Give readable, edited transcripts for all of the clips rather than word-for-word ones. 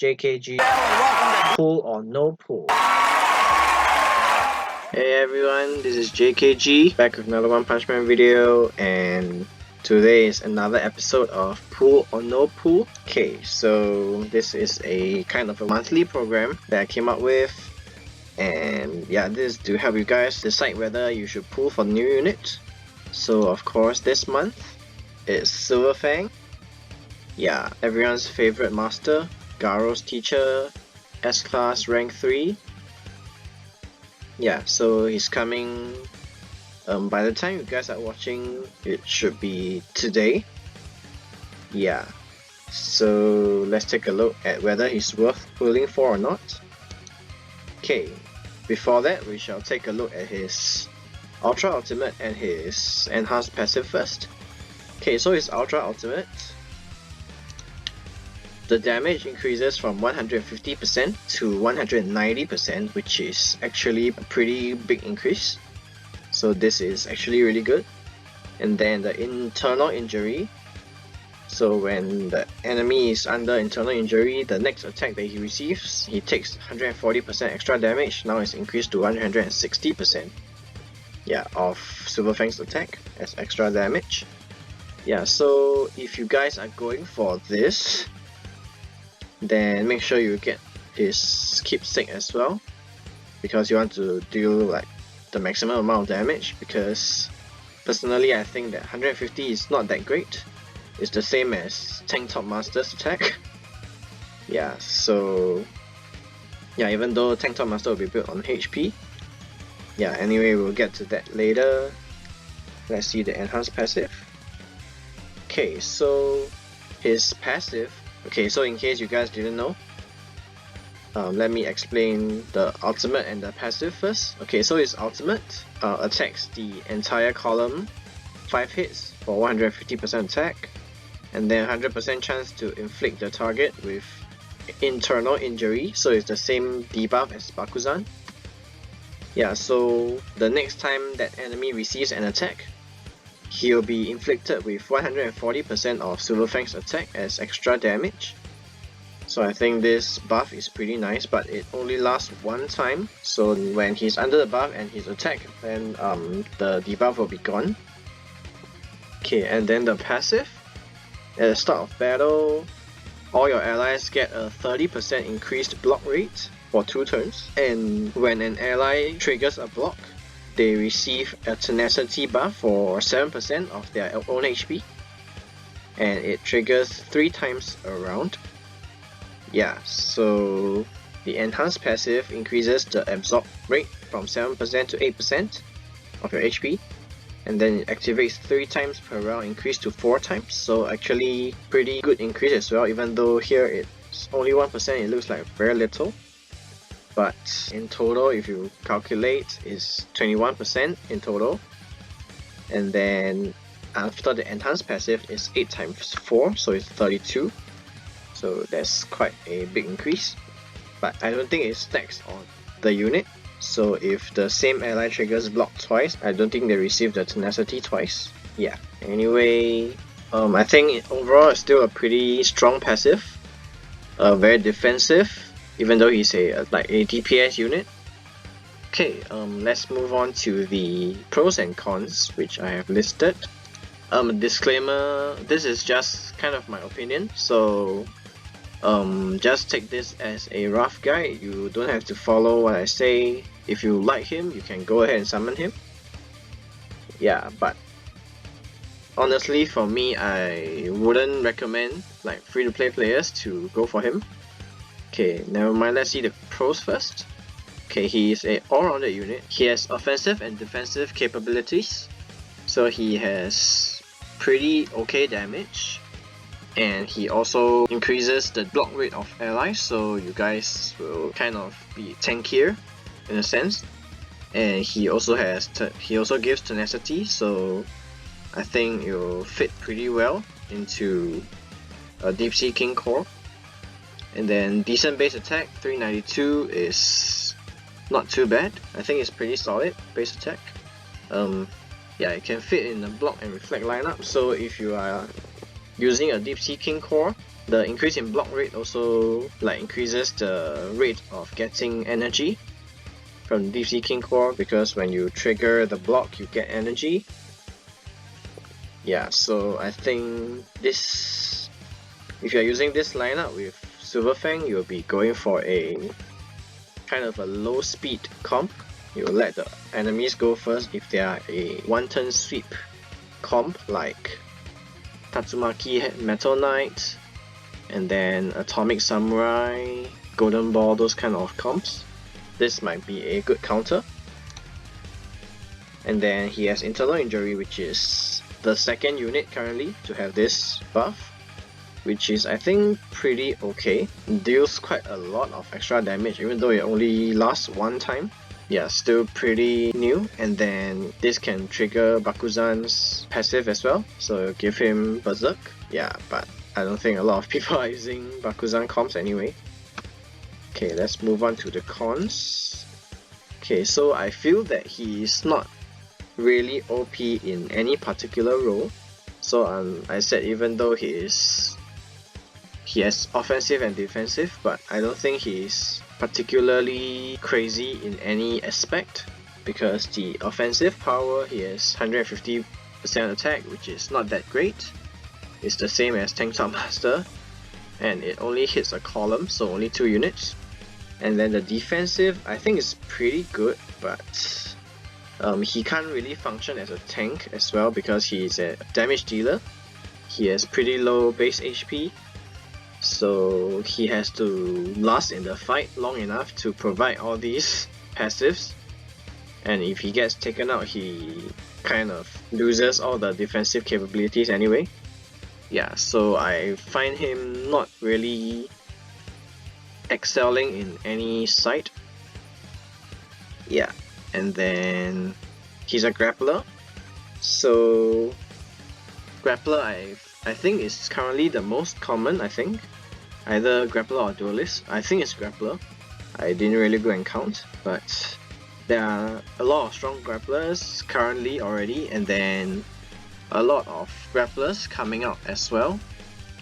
JKG. Pull or no pull? Hey everyone, this is JKG back with another One Punch Man video, and today is another episode of Pull or No Pull. Okay, so this is a kind of a monthly program that I came up with, and yeah, this is to help you guys decide whether you should pull for new unit. So of course this month it's Silverfang. Yeah, everyone's favorite master, Garo's teacher, S-Class rank 3. Yeah, so he's coming, by the time you guys are watching, it should be today. Yeah, so let's take a look at whether he's worth pulling for or not. Okay, before that we shall take a look at his Ultra Ultimate and his enhanced passive first. Okay, so his Ultra Ultimate, the damage increases from 150% to 190%, which is actually a pretty big increase. So this is actually really good. And then the internal injury. So when the enemy is under internal injury, the next attack that he receives, he takes 140% extra damage. Now it's increased to 160%. Yeah, of Silverfang's attack as extra damage. Yeah, so if you guys are going for this, then make sure you get his keepsake as well, because you want to do like the maximum amount of damage, because personally I think that 150 is not that great. It's the same as Tank Top Master's attack. Yeah, so yeah, even though Tank Top Master will be built on HP. Yeah, anyway, we'll get to that later. Let's see the enhanced passive. Okay, so his passive. Okay, so in case you guys didn't know, let me explain the ultimate and the passive first. Okay, so his ultimate attacks the entire column 5 hits for 150% attack, and then 100% chance to inflict the target with internal injury, so it's the same debuff as Bakuzan. Yeah, so the next time that enemy receives an attack, he'll be inflicted with 140% of Silverfang's attack as extra damage. So I think this buff is pretty nice, but it only lasts one time. So when he's under the buff and his attack, then the debuff will be gone. Okay, and then the passive. At the start of battle, all your allies get a 30% increased block rate for 2 turns. And when an ally triggers a block, they receive a tenacity buff for 7% of their own HP, and it triggers 3 times a round. Yeah, so the enhanced passive increases the absorb rate from 7% to 8% of your HP, and then it activates 3 times per round, increased to 4 times. So actually pretty good increase as well, even though here it's only 1%, it looks like very little. But in total, if you calculate, it's 21% in total. And then after the enhanced passive, it's 8 times 4, so it's 32. So that's quite a big increase. But I don't think it stacks on the unit. So if the same ally triggers block twice, I don't think they receive the tenacity twice. Yeah. Anyway, I think overall it's still a pretty strong passive. Very defensive, even though he's like a DPS unit. Okay, let's move on to the pros and cons, which I have listed. Disclaimer, this is just kind of my opinion, so just take this as a rough guide. You don't have to follow what I say. If you like him, you can go ahead and summon him. Yeah, but honestly for me, I wouldn't recommend like free-to-play players to go for him. Okay, never mind, let's see the pros first. Okay, he is an all-rounded unit. He has offensive and defensive capabilities. So he has pretty okay damage. And he also increases the block rate of allies, so you guys will kind of be tankier in a sense. And he also gives tenacity, so I think it will fit pretty well into a Deep Sea King core. And then decent base attack, 392 is not too bad. I think it's pretty solid base attack. Yeah, it can fit in the block and reflect lineup. So if you are using a Deep Sea King core, The increase in block rate also like increases the rate of getting energy from Deep Sea King Core, because when you trigger the block you get energy. Yeah, so I think this, if you're using this lineup with Silverfang, you'll be going for a kind of a low speed comp. You'll let the enemies go first if they are a one-turn sweep comp like Tatsumaki Metal Knight, and then Atomic Samurai, Golden Ball, those kind of comps. This might be a good counter. And then he has Internal Injury, which is the second unit currently to have this buff, which is I think pretty okay. Deals quite a lot of extra damage even though it only lasts one time. Yeah, still pretty new. And then this can trigger Bakuzan's passive as well, so give him Berserk. Yeah, but I don't think a lot of people are using Bakuzan comps anyway. Okay, let's move on to the cons. Okay, so I feel that he is not really OP in any particular role. So I said even though he has offensive and defensive, but I don't think he is particularly crazy in any aspect, because the offensive power, he has 150% attack, which is not that great. It's the same as Tank Top Master, and it only hits a column, so only 2 units. And then the defensive, I think is pretty good, but he can't really function as a tank as well because he's a damage dealer. He has pretty low base HP, so he has to last in the fight long enough to provide all these passives. And if he gets taken out, he kind of loses all the defensive capabilities anyway. Yeah, so I find him not really excelling in any site. Yeah, and then he's a grappler. So grappler I think is currently the most common, I think. Either grappler or duelist. I think it's grappler. I didn't really go and count, but there are a lot of strong grapplers currently already, and then a lot of grapplers coming out as well,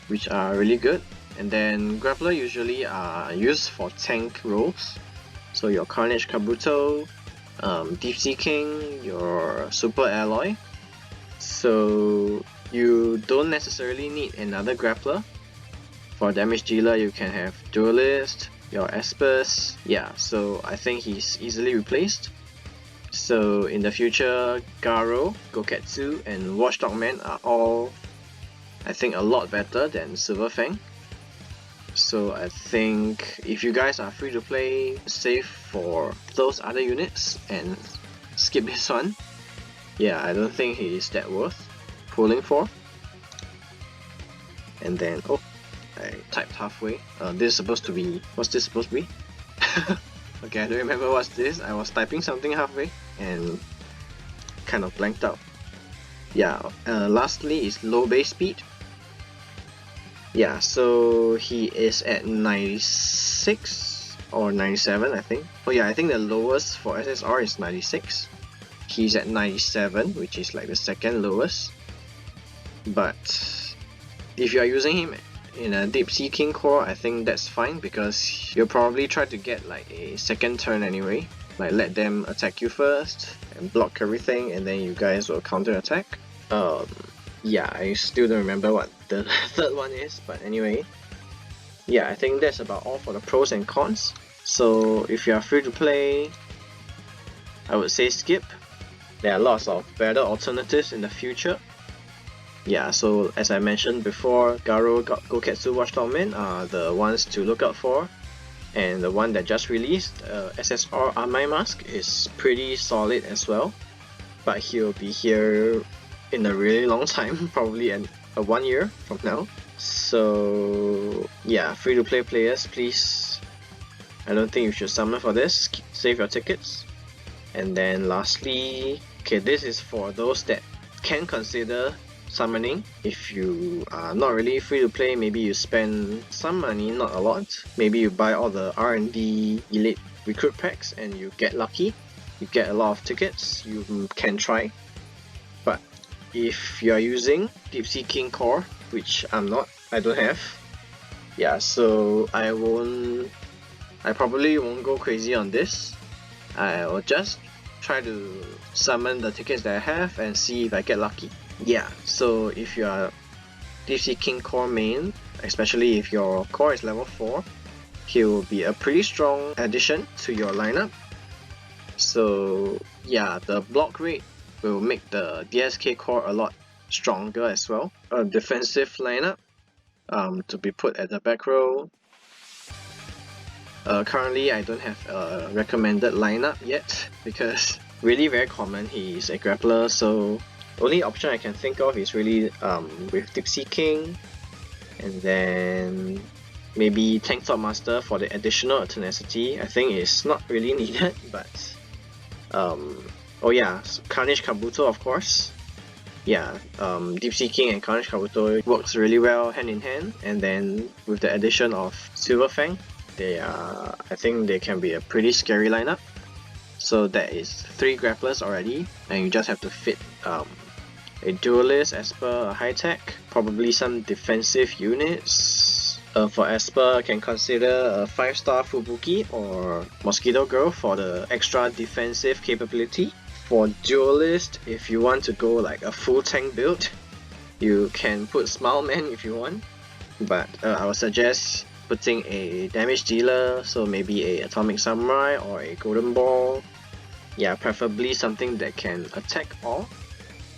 which are really good. And then grappler usually are used for tank roles. So your Carnage Kabuto, Deep Sea King, your Super Alloy. So you don't necessarily need another grappler. For damage dealer, you can have Duelist, your Espers. Yeah, so I think he's easily replaced. So in the future, Garo, Goketsu, and Watchdog Man are all, I think, a lot better than Silverfang. So I think if you guys are free to play, save for those other units and skip this one. Yeah, I don't think he is that worth pulling for. And then, oh, I typed halfway. This is supposed to be, what's this supposed to be? Okay, I don't remember what's this. I was typing something halfway and kind of blanked out. Yeah, lastly is low base speed. Yeah, so he is at 96 or 97, I think. Oh yeah, I think the lowest for SSR is 96. He's at 97, which is like the second lowest. But if you are using him in a Deep Sea King core, I think that's fine, because you'll probably try to get like a second turn anyway. Like let them attack you first and block everything, and then you guys will counter attack. Yeah, I still don't remember what the third one is, but anyway. Yeah, I think that's about all for the pros and cons. So if you are free to play, I would say skip. There are lots of better alternatives in the future. Yeah, so as I mentioned before, Garo, Goketsu, Watchdog Man are the ones to look out for. And the one that just released, SSR Amai Mask, is pretty solid as well. But he'll be here in a really long time, probably a 1 year from now. So yeah, free to play players, please, I don't think you should summon for this. Save your tickets. And then lastly, okay, this is for those that can consider summoning. If you are not really free to play, maybe you spend some money, not a lot. Maybe you buy all the R&D Elite Recruit packs and you get lucky. You get a lot of tickets, you can try. If you are using Deep Sea King core, which I'm not, I don't have, Yeah, so I probably won't go crazy on this. I will just try to summon the tickets that I have and see if I get lucky. Yeah, so if you are Deep Sea King core main, especially if your core is level 4, he will be a pretty strong addition to your lineup. So yeah, the block rate will make the DSK core a lot stronger as well. A defensive lineup to be put at the back row. Currently, I don't have a recommended lineup yet because really very common. He's a grappler, so only option I can think of is really with Deep Sea King, and then maybe Tank Top Master for the additional tenacity. I think it's not really needed, but oh yeah, Carnage Kabuto of course. Yeah, Deep Sea King and Carnage Kabuto works really well hand in hand, and then with the addition of Silverfang, I think they can be a pretty scary lineup. So that is 3 grapplers already, and you just have to fit a duelist, Esper, a high tech, probably some defensive units. For Esper, can consider a 5-star Fubuki or Mosquito Girl for the extra defensive capability. For duelist, if you want to go like a full tank build, you can put Smile Man if you want, but I would suggest putting a damage dealer, so maybe a Atomic Samurai or a Golden Ball. Yeah, preferably something that can attack all,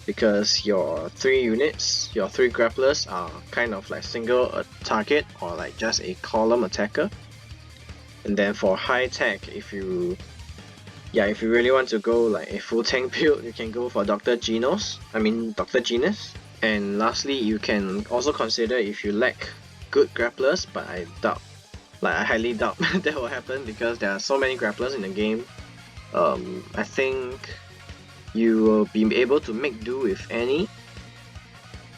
because your 3 units, your 3 grapplers are kind of like single target or like just a column attacker. And then for high tech, if you really want to go like a full tank build, you can go for Dr. Genus. And lastly, you can also consider if you lack good grapplers, but I highly doubt that will happen because there are so many grapplers in the game. I think you will be able to make do with any.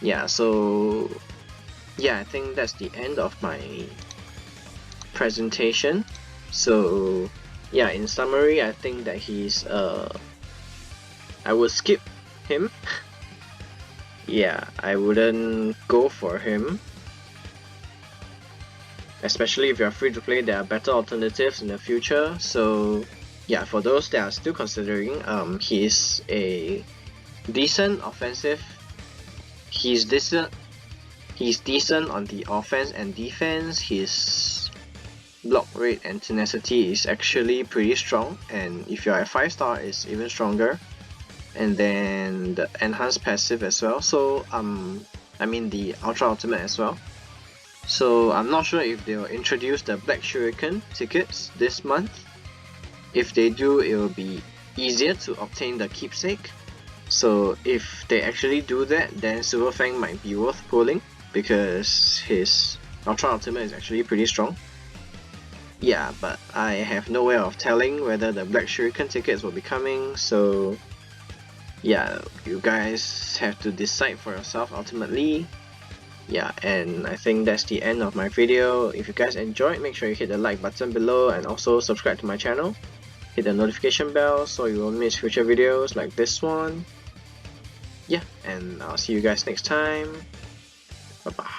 Yeah, so yeah, I think that's the end of my presentation. So yeah, in summary, I think that he's I would skip him. Yeah, I wouldn't go for him. Especially if you're free to play, there are better alternatives in the future. So yeah, for those that are still considering, he's a decent offensive. He's decent on the offense and defense. His block rate and tenacity is actually pretty strong, and if you're a 5-star, it's even stronger. And then the enhanced passive as well. So I mean the Ultra Ultimate as well. So I'm not sure if they'll introduce the Black Shuriken tickets this month. If they do, it will be easier to obtain the keepsake. So if they actually do that, then Silverfang might be worth pulling because his Ultra Ultimate is actually pretty strong. Yeah, but I have no way of telling whether the Black Shuriken tickets will be coming, so yeah, you guys have to decide for yourself ultimately. Yeah, and I think that's the end of my video. If you guys enjoyed, make sure you hit the like button below and also subscribe to my channel. Hit the notification bell so you won't miss future videos like this one. Yeah, and I'll see you guys next time. Bye bye.